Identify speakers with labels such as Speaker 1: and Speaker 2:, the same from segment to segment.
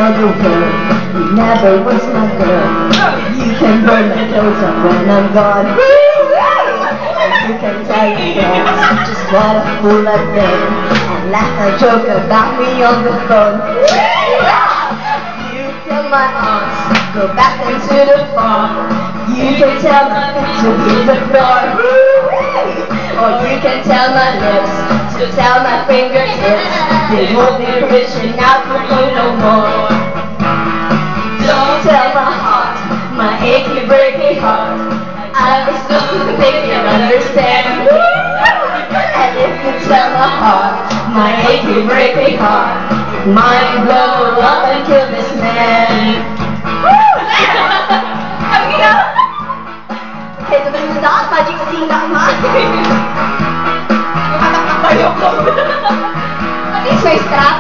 Speaker 1: know the word. You never was my girl. You can burn my clothes up when I'm gone. And you can tell your friends just what a fool I've been, and laugh and joke about me on the phone. You tell my arms, go back into the farm. You can tell my feet to hit the floor. Or you can tell my lips to tell my fingertips they won't be reaching out for me no more. Don't tell my heart, my achy breaky heart, I was just thinking understand. And if you tell my heart, my achy breaky heart, it might blow up and kill this man. Okay, so this is not magic scene naman. At least may strap.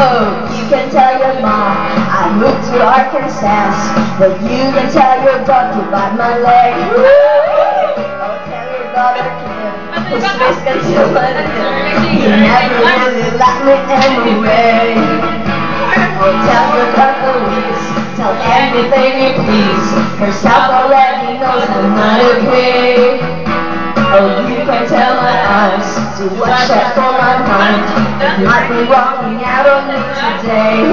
Speaker 1: Oh, you can tell your mom I moved to Arkansas, but you can tell your dog to bite my leg. Oh, tell your daughter Kim, who's face until my dinner. You never really let me anyway. Oh, tell your daughter Louise, tell anything you please. Herself already knows I'm not okay. Oh, you can tell my eyes to watch out for my mind. It might be walking out on me today.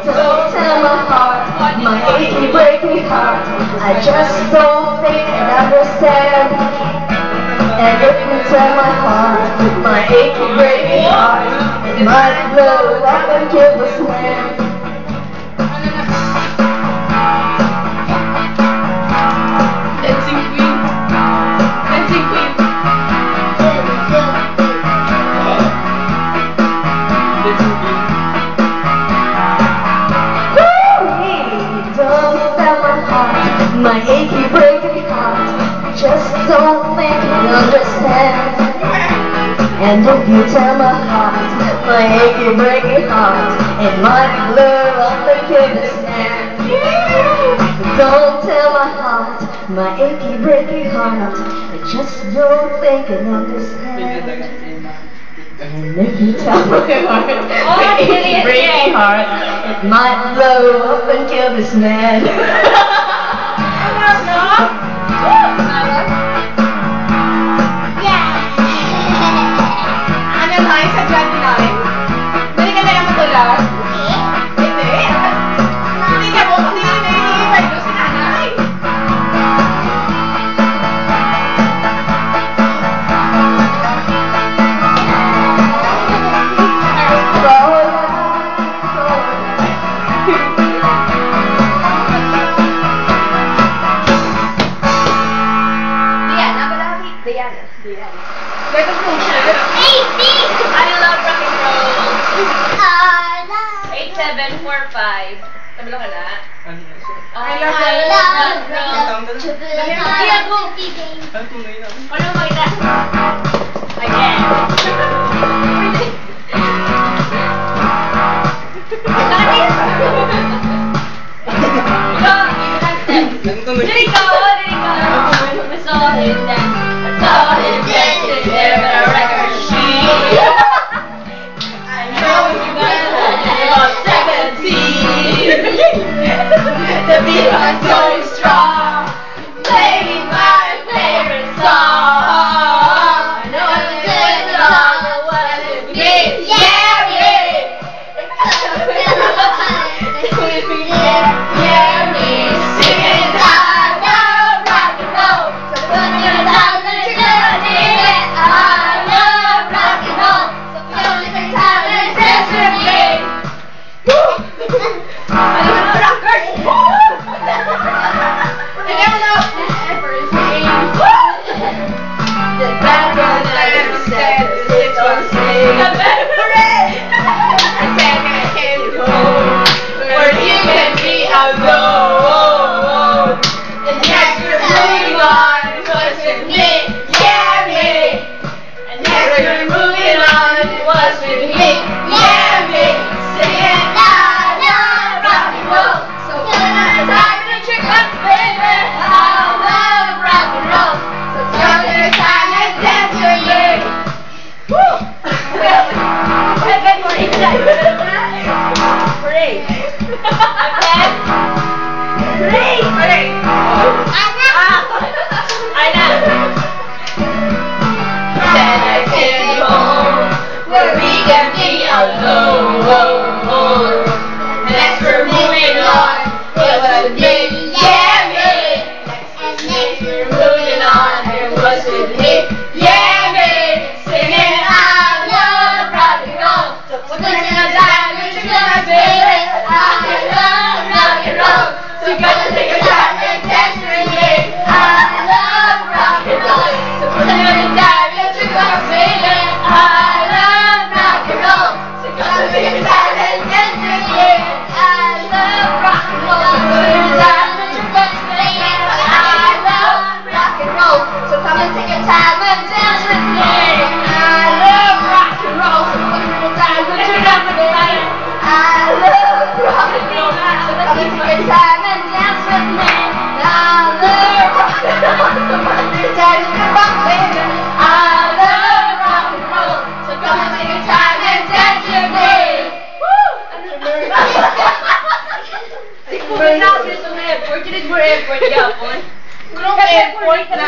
Speaker 1: Don't tell my heart, my achy breaky heart, I just don't think and understand. And if you tell my heart, my achy breaky heart, it might blow up and kill this man. My achy breaky heart, just don't think and understand. And if you tell my heart, my achy breaky heart, it might blow up and kill this man. Don't tell my heart, my achy breaky heart, I just don't think and understand. And if you tell my heart, my achy breaky heart, it might blow up and kill this man.
Speaker 2: I love rock and roll. 8745. Sabi lang ka na? I love rock and roll. Ano mo kita? Again. Did go? I saw him dance. I saw him dancing there with a record sheet. I know you guys are 17. The beat was going strong, playing my favorite song. I know I'm doing it all, but what I did with me, yeah, me, singing I love rock and roll. So put your time and you're gonna need it. I love rock and roll. So put your time and dance with me. I love rockers. Did mo effort yapon? Kung effort na.